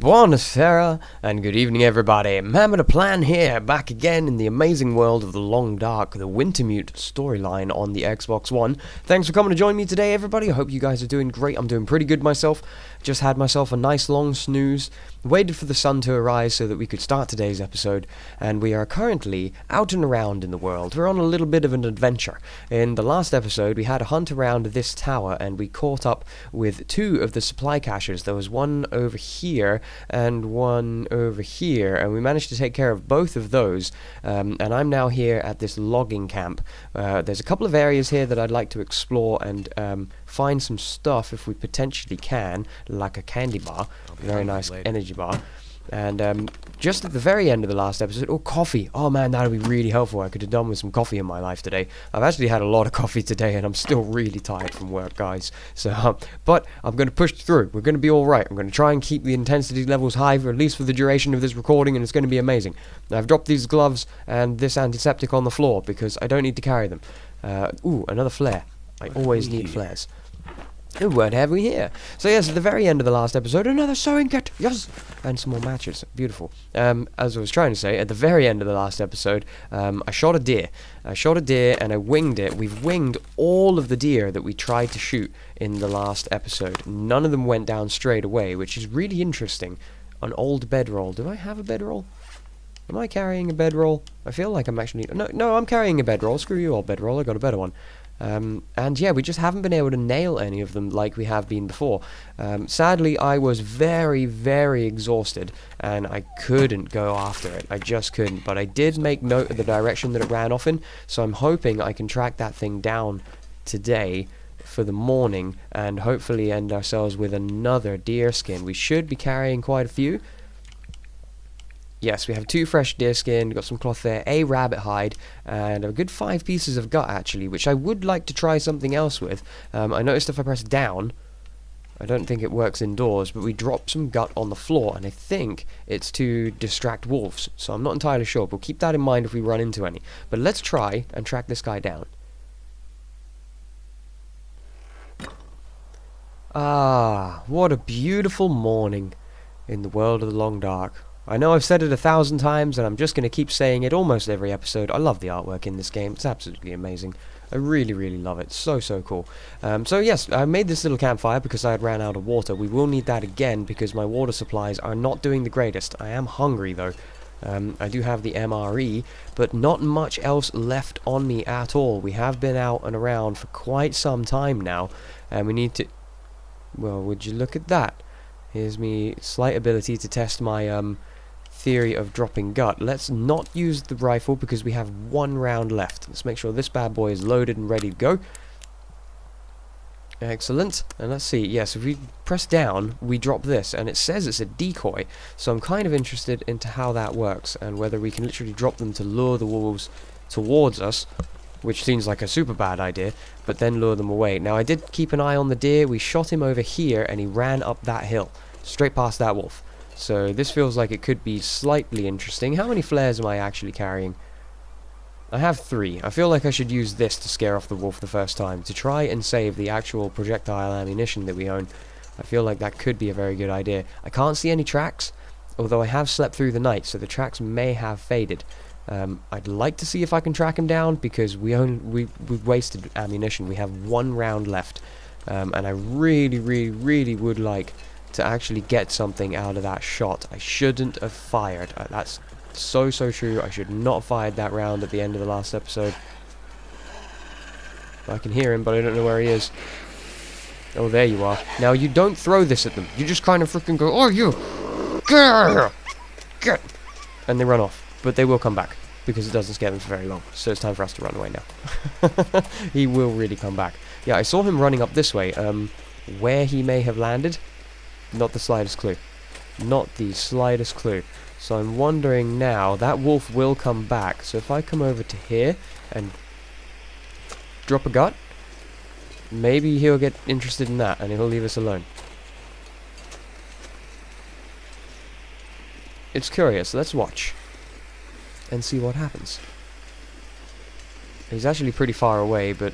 Buonasera, and good evening everybody. MannwidaPlann here, back again in the amazing world of the Long Dark, the Wintermute storyline on the Xbox One. Thanks for coming to join me today, everybody. I hope you guys are doing great. I'm doing pretty good myself. Just had myself a nice long snooze, waited for the sun to arise so that we could start today's episode, and we are currently out and around in the world. We're on a little bit of an adventure. In the last episode, we had a hunt around this tower, and we caught up with two of the supply caches. There was one over here, and one over here, and we managed to take care of both of those, and I'm now here at this logging camp. There's a couple of areas here that I'd like to explore and find some stuff if we potentially can, like a candy bar, very nice energy bar, and just at the very end of the last episode, coffee. Oh man, that would be really helpful. I could have done with some coffee in my life today. I've actually had a lot of coffee today, and I'm still really tired from work, guys. So, but I'm going to push through. We're going to be all right. I'm going to try and keep the intensity levels high, for at least for the duration of this recording, and it's going to be amazing. Now, I've dropped these gloves and this antiseptic on the floor because I don't need to carry them. Another flare. I always need flares. What have we here? So yes, at the very end of the last episode, another sewing kit, yes, and some more matches, beautiful. As I was trying to say, at the very end of the last episode, I shot a deer. And I winged it. We've winged all of the deer that we tried to shoot in the last episode. None of them went down straight away, which is really interesting. An old bedroll. Do I have a bedroll? Am I carrying a bedroll? I feel like I'm actually... No, I'm carrying a bedroll. Screw you, old bedroll. I got a better one. And yeah, we just haven't been able to nail any of them like we have been before. Sadly, I was very, very exhausted, and I couldn't go after it. I just couldn't. But I did make note of the direction that it ran off in, so I'm hoping I can track that thing down today for the morning, and hopefully end ourselves with another deer skin. We should be carrying quite a few. Yes, we have 2 fresh deer skin, got some cloth there, a rabbit hide, and a good 5 pieces of gut, actually, which I would like to try something else with. I noticed if I press down, I don't think it works indoors, but we drop some gut on the floor, and I think it's to distract wolves, so I'm not entirely sure. We'll keep that in mind if we run into any. But let's try and track this guy down. Ah, what a beautiful morning in the world of the Long Dark. I know I've said it 1,000 times, and I'm just going to keep saying it almost every episode. I love the artwork in this game. It's absolutely amazing. I really, really love it. So cool. So yes, I made this little campfire because I had ran out of water. We will need that again because my water supplies are not doing the greatest. I am hungry, though. I do have the MRE, but not much else left on me at all. We have been out and around for quite some time now, and we need to... Well, would you look at that? Here's me slight ability to test my theory of dropping gut. Let's not use the rifle because we have 1 round left. Let's make sure this bad boy is loaded and ready to go. Excellent. And let's see. Yes, if we press down, we drop this, and it says it's a decoy. So I'm kind of interested into how that works and whether we can literally drop them to lure the wolves towards us, which seems like a super bad idea, but then lure them away. Now, I did keep an eye on the deer. We shot him over here, and he ran up that hill, straight past that wolf. So this feels like it could be slightly interesting. How many flares am I actually carrying? I have 3. I feel like I should use this to scare off the wolf the first time, to try and save the actual projectile ammunition that we own. I feel like that could be a very good idea. I can't see any tracks, although I have slept through the night, so the tracks may have faded. I'd like to see if I can track him down, because we've wasted ammunition. We have 1 round left, and I really, really, really would like to actually get something out of that shot. I shouldn't have fired. That's so true. I should not have fired that round at the end of the last episode. I can hear him, but I don't know where he is. Oh, there you are. Now, you don't throw this at them. You just kind of freaking go, oh, you! Get! And they run off. But they will come back, because it doesn't scare them for very long. So it's time for us to run away now. He will really come back. Yeah, I saw him running up this way. Where he may have landed, not the slightest clue. Not the slightest clue. So I'm wondering now, that wolf will come back. So if I come over to here and drop a gut, maybe he'll get interested in that and he'll leave us alone. It's curious. Let's watch and see what happens. He's actually pretty far away, but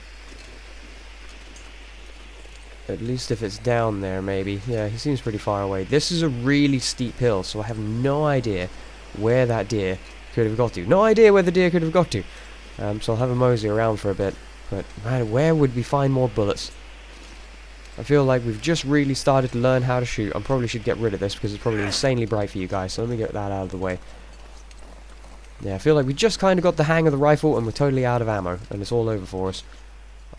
At least if it's down there, maybe. Yeah, he seems pretty far away. This is a really steep hill, so I have no idea where that deer could have got to. No idea where the deer could have got to. So I'll have a mosey around for a bit. But, man, where would we find more bullets? I feel like we've just really started to learn how to shoot. I probably should get rid of this because it's probably insanely bright for you guys. So let me get that out of the way. Yeah, I feel like we just kind of got the hang of the rifle and we're totally out of ammo. And it's all over for us.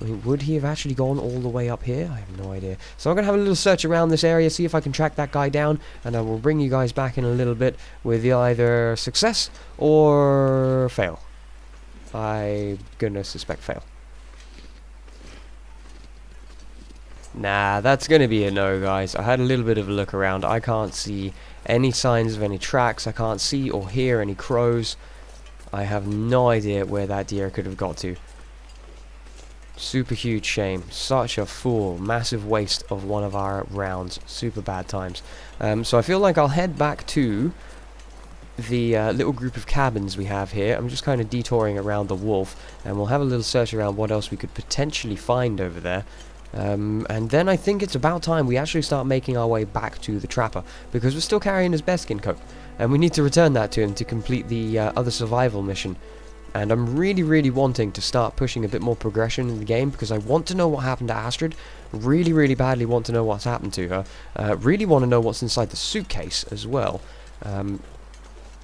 I mean, would he have actually gone all the way up here? I have no idea. So I'm going to have a little search around this area, see if I can track that guy down, and I will bring you guys back in a little bit with either success or fail. I'm going to suspect fail. Nah, that's going to be a no, guys. I had a little bit of a look around. I can't see any signs of any tracks. I can't see or hear any crows. I have no idea where that deer could have got to. Super huge shame. Such a fool. Massive waste of one of our rounds. Super bad times. So I feel like I'll head back to the little group of cabins we have here. I'm just kind of detouring around the wolf, and we'll have a little search around what else we could potentially find over there. And then I think it's about time we actually start making our way back to the trapper, because we're still carrying his bearskin coat, and we need to return that to him to complete the other survival mission. And I'm really wanting to start pushing a bit more progression in the game, because I want to know what happened to Astrid. Really badly want to know what's happened to her. Really want to know what's inside the suitcase as well.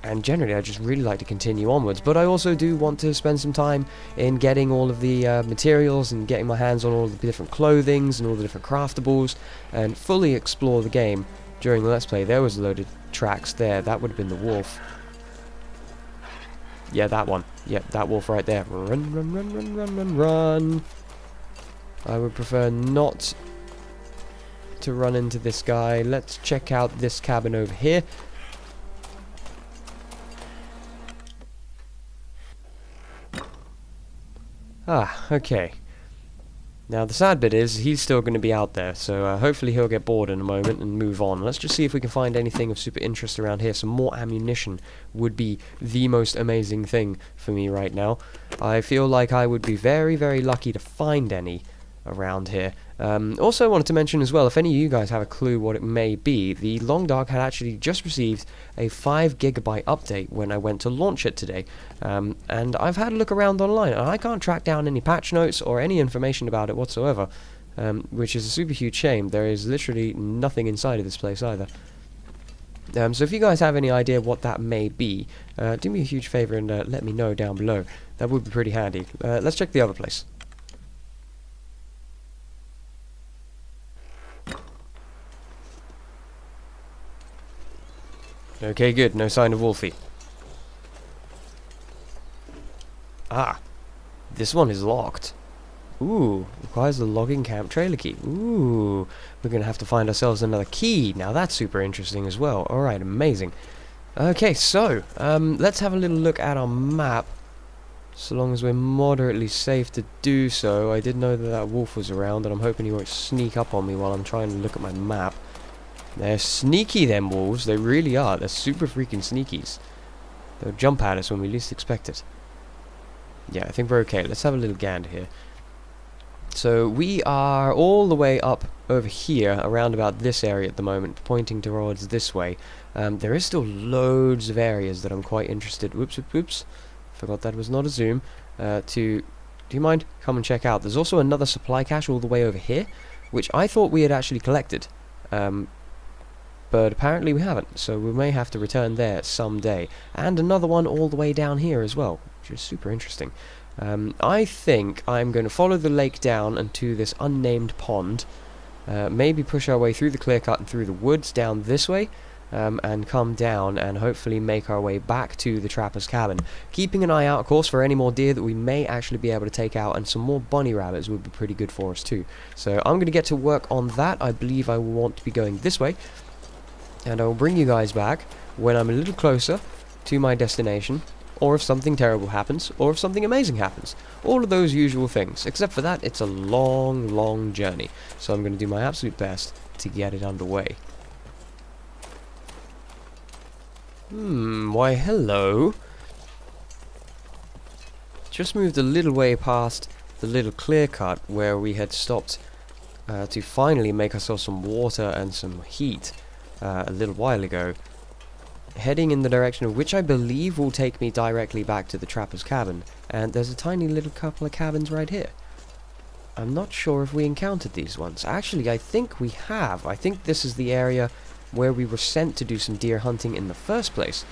And generally I just really like to continue onwards, but I also do want to spend some time in getting all of the materials and getting my hands on all the different clothings and all the different craftables, and fully explore the game during the Let's Play. There was a load of tracks there. That would have been the wolf. Yeah, that one. Yep, that wolf right there. Run. I would prefer not to run into this guy. Let's check out this cabin over here. Ah, okay. Now the sad bit is he's still going to be out there, so hopefully he'll get bored in a moment and move on. Let's just see if we can find anything of super interest around here. Some more ammunition would be the most amazing thing for me right now. I feel like I would be very lucky to find any around here. Also wanted to mention as well, if any of you guys have a clue what it may be, the Long Dark had actually just received a 5 GB update when I went to launch it today, and I've had a look around online and I can't track down any patch notes or any information about it whatsoever, which is a super huge shame. There is literally nothing inside of this place either. So if you guys have any idea what that may be, do me a huge favor and let me know down below. That would be pretty handy. Let's check the other place. Okay, good. No sign of Wolfie. Ah, this one is locked. Ooh, requires the logging camp trailer key. Ooh, we're going to have to find ourselves another key. Now that's super interesting as well. Alright, amazing. Okay, so, let's have a little look at our map. So long as we're moderately safe to do so. I did know that that wolf was around, and I'm hoping he won't sneak up on me while I'm trying to look at my map. They're sneaky, them wolves. They really are. They're super freaking sneakies. They'll jump at us when we least expect it. Yeah, I think we're okay. Let's have a little gander here. So we are all the way up over here, around about this area at the moment, pointing towards this way. There is still loads of areas that I'm quite interested. Whoops. Forgot that was not a zoom. Do you mind? Come and check out. There's also another supply cache all the way over here, which I thought we had actually collected. But apparently we haven't, so we may have to return there someday. And another one all the way down here as well, which is super interesting. I think I'm going to follow the lake down and to this unnamed pond. Maybe push our way through the clear cut and through the woods down this way. And come down and hopefully make our way back to the trapper's cabin. Keeping an eye out, of course, for any more deer that we may actually be able to take out, and some more bunny rabbits would be pretty good for us too. So I'm going to get to work on that. I believe I will want to be going this way. And I will bring you guys back when I'm a little closer to my destination, or if something terrible happens, or if something amazing happens. All of those usual things. Except for that, it's a long journey. So I'm going to do my absolute best to get it underway. Why hello. Just moved a little way past the little clear cut where we had stopped to finally make ourselves some water and some heat a little while ago, heading in the direction of which I believe will take me directly back to the trapper's cabin. And there's a tiny little couple of cabins right here. I'm not sure if we encountered these ones. Actually, I think we have. I think this is the area where we were sent to do some deer hunting in the first place.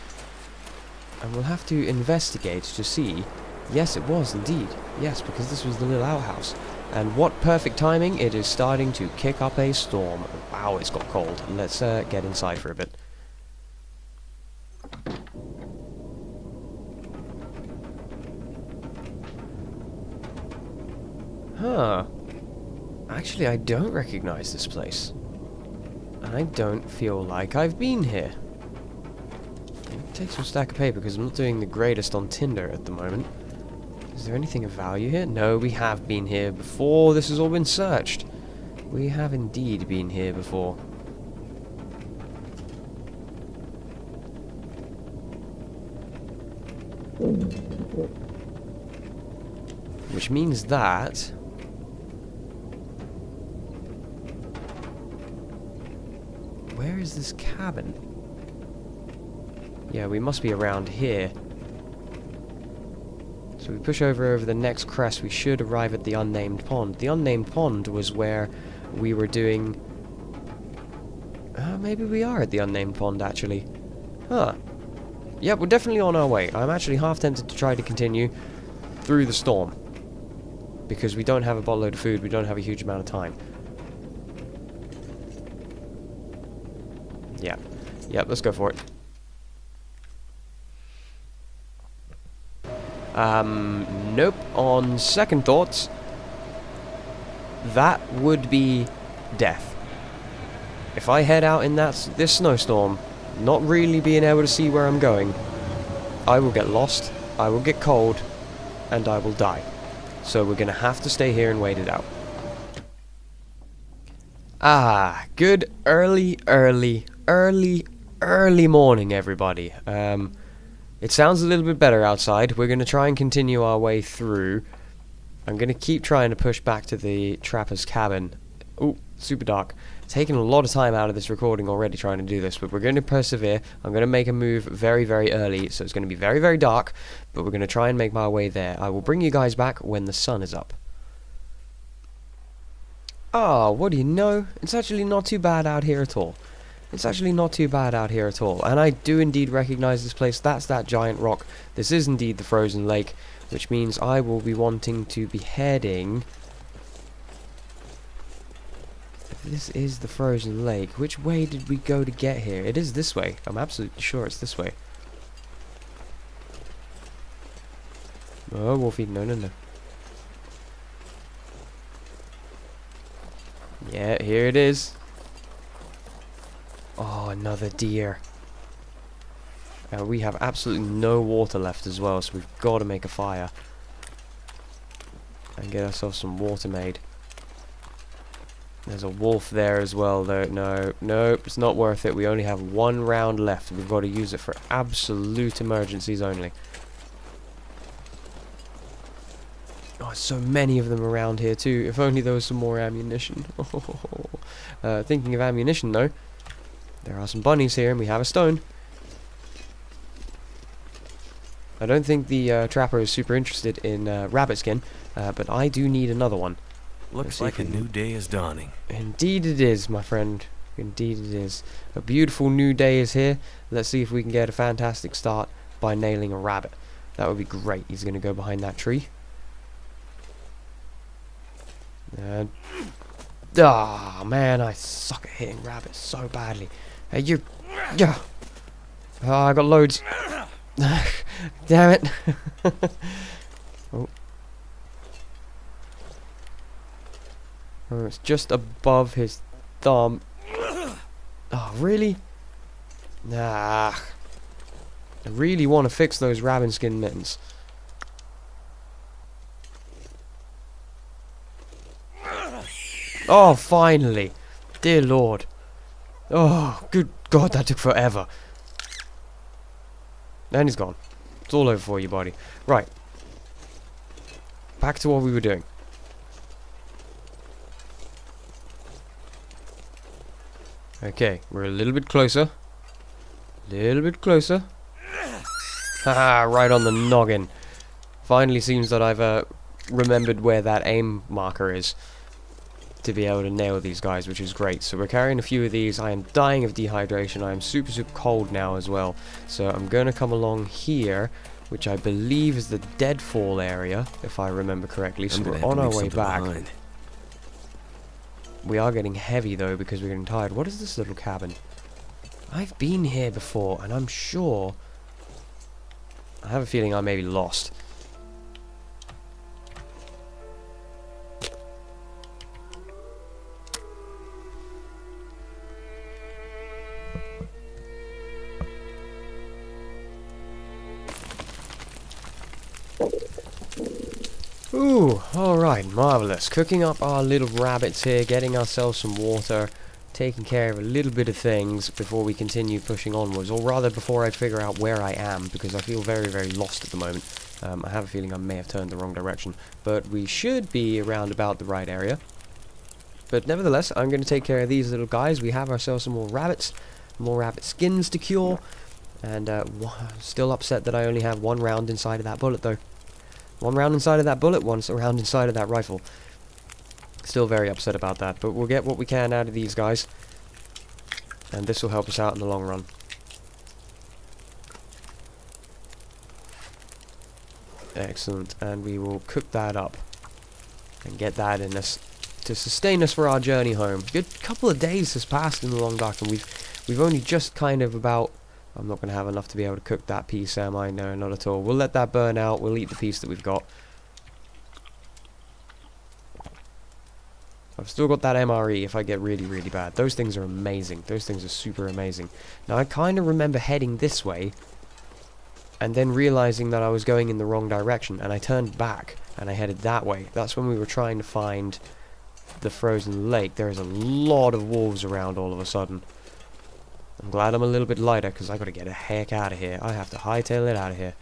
And we'll have to investigate to see. Yes, it was indeed. Yes, because this was the little outhouse. And what perfect timing, it is starting to kick up a storm. Wow, it's got cold. Let's get inside for a bit. Huh. Actually, I don't recognize this place. I don't feel like I've been here. Take some stack of paper because I'm not doing the greatest on Tinder at the moment. Is there anything of value here? No, we have been here before. This has all been searched. We have indeed been here before. Which means that... where is this cabin? Yeah, we must be around here. So we push over the next crest, we should arrive at the unnamed pond. The unnamed pond was where we were doing... maybe we are at the unnamed pond, actually. Huh. Yep, we're definitely on our way. I'm actually half tempted to try to continue through the storm. Because we don't have a bottleload of food, we don't have a huge amount of time. Yeah. Yep, let's go for it. Nope. On second thoughts, that would be death. If I head out in this snowstorm, not really being able to see where I'm going, I will get lost, I will get cold, and I will die. So we're gonna have to stay here and wait it out. Ah, good early morning, everybody. It sounds a little bit better outside. We're going to try and continue our way through. I'm going to keep trying to push back to the trapper's cabin. Ooh, super dark. Taking a lot of time out of this recording already trying to do this, but we're going to persevere. I'm going to make a move very, very early, so it's going to be very, very dark, but we're going to try and make my way there. I will bring you guys back when the sun is up. Oh, what do you know? It's actually not too bad out here at all. It's actually not too bad out here at all. And I do indeed recognize this place. That's that giant rock. This is indeed the frozen lake, which means I will be wanting to be heading... This is the frozen lake. Which way did we go to get here? It is this way. I'm absolutely sure it's this way. Oh, Wolfie. No, no, no. Yeah, here it is. Oh, another deer. We have absolutely no water left as well, so we've got to make a fire. And get ourselves some water made. There's a wolf there as well, though. No, nope, it's not worth it. We only have one round left. We've got to use it for absolute emergencies only. Oh, so many of them around here too. If only there was some more ammunition. Thinking of ammunition, though. There are some bunnies here, and we have a stone. I don't think the trapper is super interested in rabbit skin, but I do need another one. Looks like a new day is dawning. Indeed it is, my friend. Indeed it is. A beautiful new day is here. Let's see if we can get a fantastic start by nailing a rabbit. That would be great. He's going to go behind that tree. Ah, man, I suck at hitting rabbits so badly. Hey, you... Yeah. Oh, I got loads. Damn it. Oh. Oh, it's just above his thumb. Oh, really? Nah. I really want to fix those rabbit skin mittens. Oh, finally. Dear Lord. Oh, good God, that took forever. And he's gone. It's all over for you, buddy. Right. Back to what we were doing. Okay, we're a little bit closer. Little bit closer. Haha, right on the noggin. Finally seems that I've remembered where that aim marker is to be able to nail these guys, which is great. So we're carrying a few of these. I am dying of dehydration. I am super cold now as well. So I'm going to come along here, which I believe is the deadfall area, if I remember correctly. So we're on our way back. We are getting heavy though because we're getting tired. What is this little cabin? I've been here before and I'm sure... I have a feeling I may be lost. Ooh, alright, marvellous. Cooking up our little rabbits here, getting ourselves some water, taking care of a little bit of things before we continue pushing onwards, or rather before I figure out where I am, because I feel very lost at the moment. I have a feeling I may have turned the wrong direction, but we should be around about the right area. But nevertheless, I'm going to take care of these little guys. We have ourselves some more rabbit skins to cure, and still upset that I only have one round inside of that bullet though. One round inside of that bullet, one round inside of that rifle. Still very upset about that, but we'll get what we can out of these guys. And this will help us out in the long run. Excellent, and we will cook that up. And get that in us to sustain us for our journey home. Good couple of days has passed in the long dark, and we've only just kind of about... I'm not going to have enough to be able to cook that piece, am I? No, not at all. We'll let that burn out. We'll eat the piece that we've got. I've still got that MRE if I get really bad. Those things are amazing. Those things are super amazing. Now, I kind of remember heading this way and then realizing that I was going in the wrong direction, and I turned back and I headed that way. That's when we were trying to find the frozen lake. There is a lot of wolves around all of a sudden. I'm glad I'm a little bit lighter because I got to get the heck out of here. I have to hightail it out of here.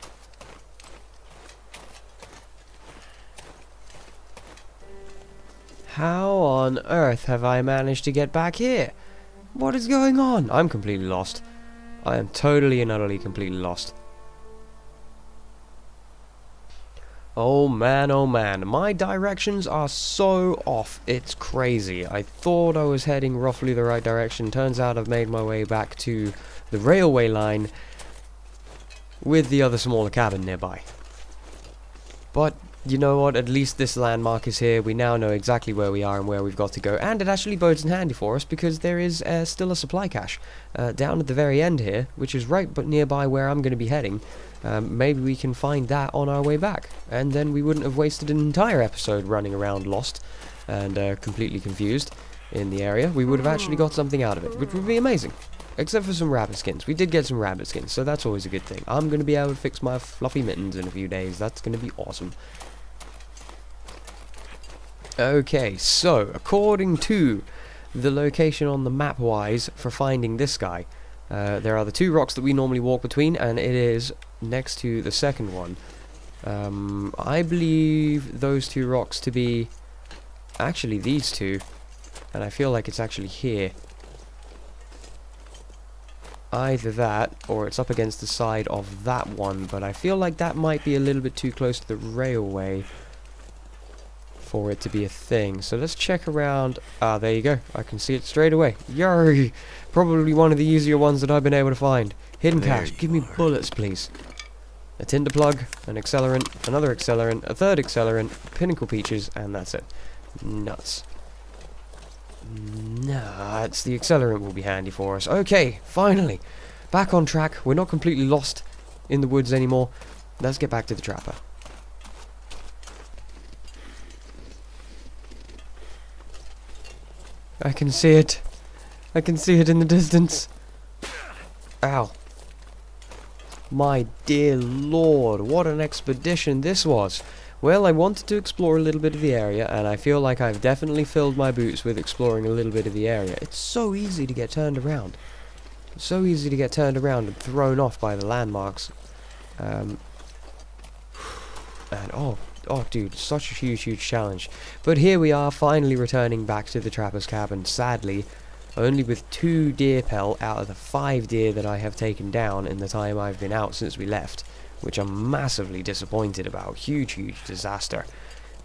How on earth have I managed to get back here? What is going on? I'm completely lost. I am totally and utterly completely lost. Oh man, my directions are so off, it's crazy. I thought I was heading roughly the right direction. Turns out I've made my way back to the railway line with the other smaller cabin nearby. But you know what, at least this landmark is here. We now know exactly where we are and where we've got to go, and it actually bodes in handy for us because there is still a supply cache down at the very end here, which is right but nearby where I'm going to be heading. Maybe we can find that on our way back, and then we wouldn't have wasted an entire episode running around lost and completely confused in the area. We would have actually got something out of it, which would be amazing. Except for some rabbit skins. We did get some rabbit skins, so that's always a good thing. I'm going to be able to fix my fluffy mittens in a few days. That's going to be awesome. Okay, so according to the location on the map wise for finding this guy, there are the two rocks that we normally walk between, and it is next to the second one. I believe those two rocks to be actually these two, and I feel like it's actually here. Either that, or it's up against the side of that one, but I feel like that might be a little bit too close to the railway for it to be a thing. So let's check around. Ah, there you go. I can see it straight away. Yay! Probably one of the easier ones that I've been able to find. Hidden cache. Give me bullets, please. A tinder plug, an accelerant, another accelerant, a third accelerant, pinnacle peaches, and that's it. Nuts. Nah, it's the accelerant will be handy for us. Okay, finally. Back on track. We're not completely lost in the woods anymore. Let's get back to the trapper. I can see it. I can see it in the distance. Ow. My dear lord, what an expedition this was. Well, I wanted to explore a little bit of the area, and I feel like I've definitely filled my boots with exploring a little bit of the area. It's so easy to get turned around. So easy to get turned around and thrown off by the landmarks. And oh dude, such a huge challenge. But here we are, finally returning back to the trapper's cabin. Sadly, only with 2 deer pelt out of the 5 deer that I have taken down in the time I've been out since we left, which I'm massively disappointed about. Huge disaster.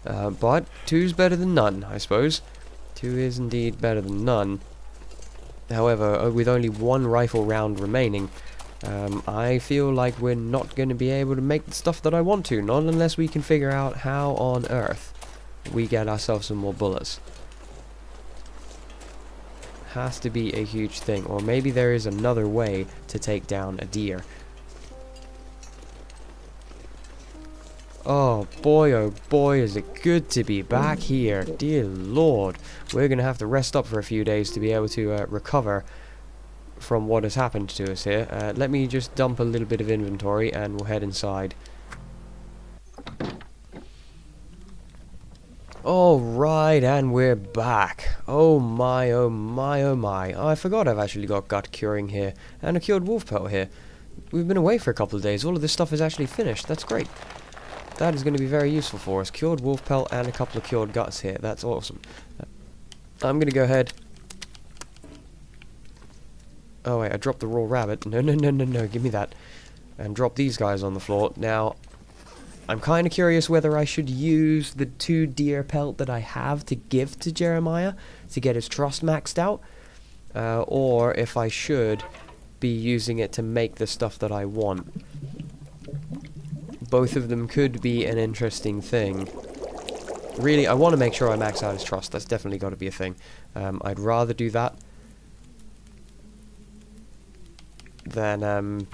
But 2's better than none, I suppose. 2 is indeed better than none. However, with only 1 rifle round remaining, I feel like we're not going to be able to make the stuff that I want to, not unless we can figure out how on earth we get ourselves some more bullets. Has to be a huge thing, or maybe there is another way to take down a deer. Oh boy, is it good to be back here. Dear Lord, we're going to have to rest up for a few days to be able to recover from what has happened to us here. Let me just dump a little bit of inventory and we'll head inside. Alright, and we're back. Oh my, oh my, oh my. I forgot I've actually got gut curing here and a cured wolf pelt here. We've been away for a couple of days. All of this stuff is actually finished. That's great. That is going to be very useful for us. Cured wolf pelt and a couple of cured guts here. That's awesome. I'm going to go ahead. Oh wait, I dropped the raw rabbit. No, give me that. And drop these guys on the floor. Now, I'm kind of curious whether I should use the 2 deer pelt that I have to give to Jeremiah to get his trust maxed out. Or if I should be using it to make the stuff that I want. Both of them could be an interesting thing. Really, I want to make sure I max out his trust. That's definitely got to be a thing. I'd rather do that than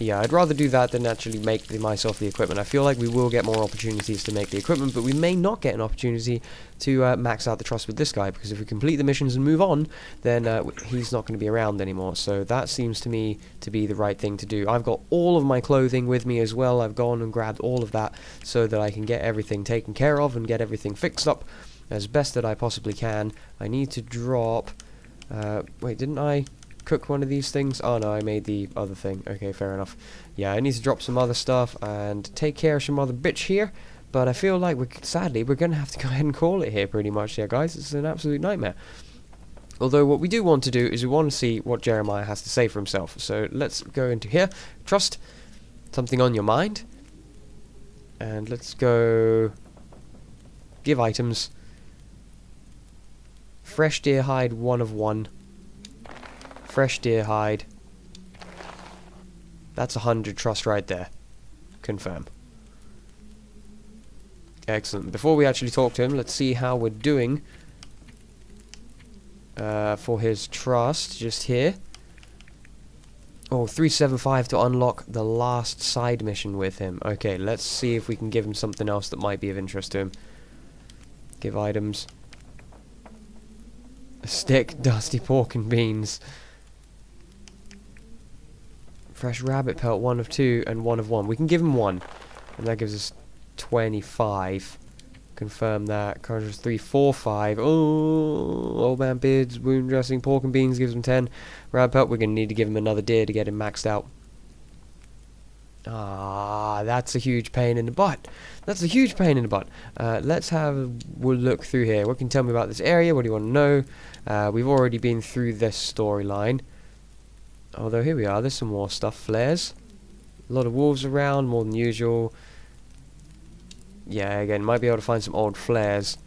yeah, I'd rather do that than actually make myself the equipment. I feel like we will get more opportunities to make the equipment, but we may not get an opportunity to max out the trust with this guy, because if we complete the missions and move on, then he's not going to be around anymore. So that seems to me to be the right thing to do. I've got all of my clothing with me as well. I've gone and grabbed all of that so that I can get everything taken care of and get everything fixed up as best that I possibly can. I need to drop... wait, didn't I cook one of these things? Oh no, I made the other thing. Okay, fair enough. Yeah, I need to drop some other stuff and take care of some other bitch here, but I feel like sadly we're gonna have to go ahead and call it here pretty much. Yeah, guys, it's an absolute nightmare. Although what we do want to do is we want to see what Jeremiah has to say for himself. So let's go into here. Trust, something on your mind, and let's go give items. Fresh deer hide, 1 of 1. Fresh deer hide. That's 100 trust right there. Confirm. Excellent. Before we actually talk to him, let's see how we're doing for his trust just here. Oh, 375 to unlock the last side mission with him. Okay, let's see if we can give him something else that might be of interest to him. Give items. A stick, dusty pork and beans. Fresh rabbit pelt, 1 of 2 and 1 of 1. We can give him 1. And that gives us 25. Confirm that. Conjures 3, 4, 5. Oh, old man beards, wound dressing, pork and beans gives him 10. Rabbit pelt, we're going to need to give him another deer to get him maxed out. Ah, that's a huge pain in the butt. That's a huge pain in the butt. We'll look through here. What can you tell me about this area? What do you want to know? We've already been through this storyline. Although here we are, there's some more stuff. Flares. A lot of wolves around, more than usual. Yeah, again, might be able to find some old flares.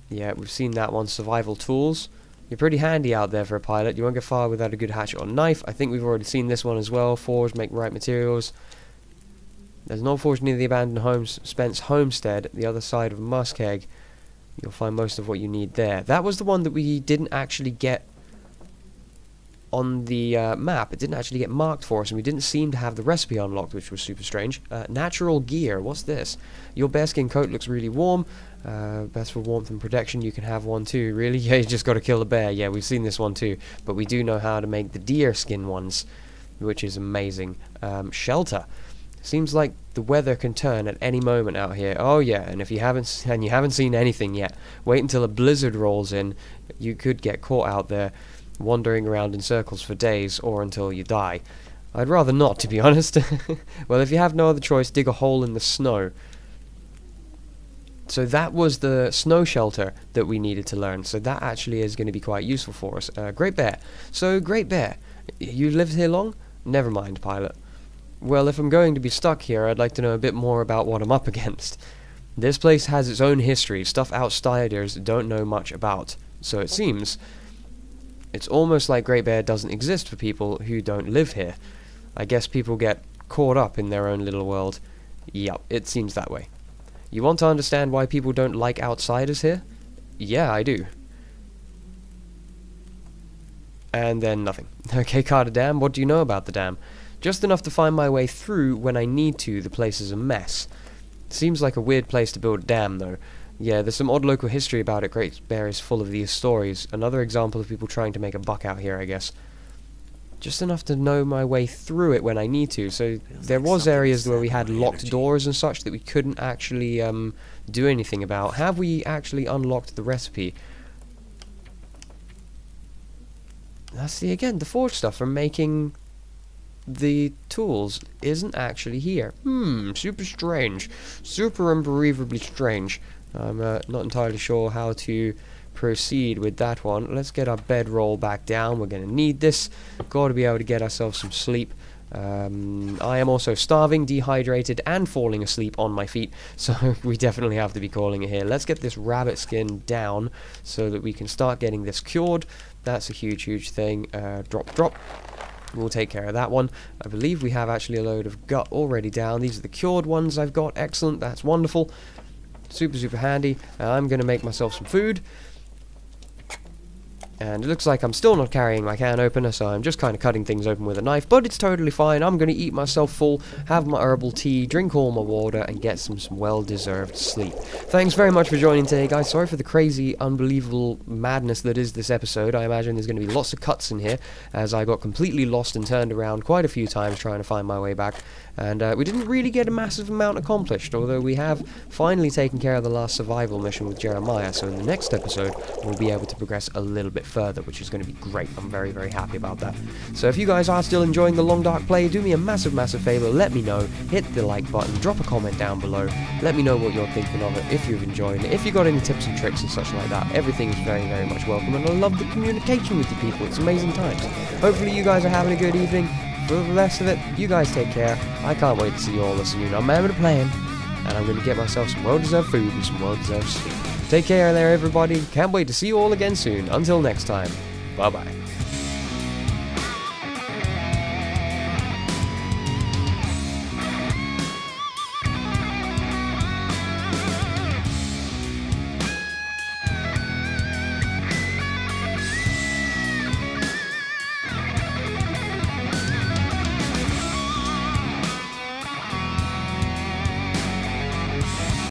Yeah, we've seen that one. Survival tools. You're pretty handy out there for a pilot. You won't get far without a good hatchet or knife. I think we've already seen this one as well. Forge, make right materials. There's an old forge near the abandoned Spence homestead at the other side of Muskeg. You'll find most of what you need there. That was the one that we didn't actually get on the map. It didn't actually get marked for us, and we didn't seem to have the recipe unlocked, which was super strange. Natural gear. What's this? Your bearskin coat looks really warm. Best for warmth and protection. You can have one too. Really? Yeah, you just got to kill the bear. Yeah, we've seen this one too, but we do know how to make the deer skin ones, which is amazing. Shelter. Seems like the weather can turn at any moment out here. Oh yeah, and if you haven't seen anything yet, wait until a blizzard rolls in. You could get caught out there wandering around in circles for days, or until you die. I'd rather not, to be honest. Well, if you have no other choice, dig a hole in the snow. So that was the snow shelter that we needed to learn. So that actually is going to be quite useful for us. Great Bear. So, Great Bear, you lived here long? Never mind, pilot. Well, if I'm going to be stuck here, I'd like to know a bit more about what I'm up against. This place has its own history, stuff outsiders don't know much about. So it seems it's almost like Great Bear doesn't exist for people who don't live here. I guess people get caught up in their own little world. Yup, it seems that way. You want to understand why people don't like outsiders here? Yeah, I do. And then nothing. Okay, Carter Dam, what do you know about the dam? Just enough to find my way through when I need to. The place is a mess. Seems like a weird place to build a dam, though. Yeah, there's some odd local history about it. Great Bear is full of these stories. Another example of people trying to make a buck out here, I guess. Just enough to know my way through it when I need to. So there was areas where we had locked doors and such that we couldn't actually do anything about. Have we actually unlocked the recipe? That's the forge stuff from making the tools isn't actually here. Super strange. Super unbelievably strange. I'm not entirely sure how to proceed with that one. Let's get our bedroll back down. We're going to need this. Got to be able to get ourselves some sleep. I am also starving, dehydrated, and falling asleep on my feet, so we definitely have to be calling it here. Let's get this rabbit skin down so that we can start getting this cured. That's a huge thing. Drop. We'll take care of that one. I believe we have actually a load of gut already down. These are the cured ones I've got. Excellent. That's wonderful. Super handy. I'm going to make myself some food. And it looks like I'm still not carrying my can opener, so I'm just kind of cutting things open with a knife, but it's totally fine. I'm going to eat myself full, have my herbal tea, drink all my water, and get some well-deserved sleep. Thanks very much for joining today, guys. Sorry for the crazy, unbelievable madness that is this episode. I imagine there's going to be lots of cuts in here, as I got completely lost and turned around quite a few times trying to find my way back. And we didn't really get a massive amount accomplished, although we have finally taken care of the last survival mission with Jeremiah, so in the next episode, we'll be able to progress a little bit further, which is going to be great. I'm very happy about that. So if you guys are still enjoying the Long Dark play, do me a massive favor, let me know, hit the like button, drop a comment down below, let me know what you're thinking of it, if you've enjoyed it, if you got any tips and tricks and such like that. Everything is very much welcome, and I love the communication with the people. It's amazing times. Hopefully you guys are having a good evening. For the rest of it, you guys take care. I can't wait to see you all soon. I'm MannwidaPlann, and I'm going to get myself some well-deserved food and some well-deserved sleep. Take care there, everybody. Can't wait to see you all again soon. Until next time, bye-bye.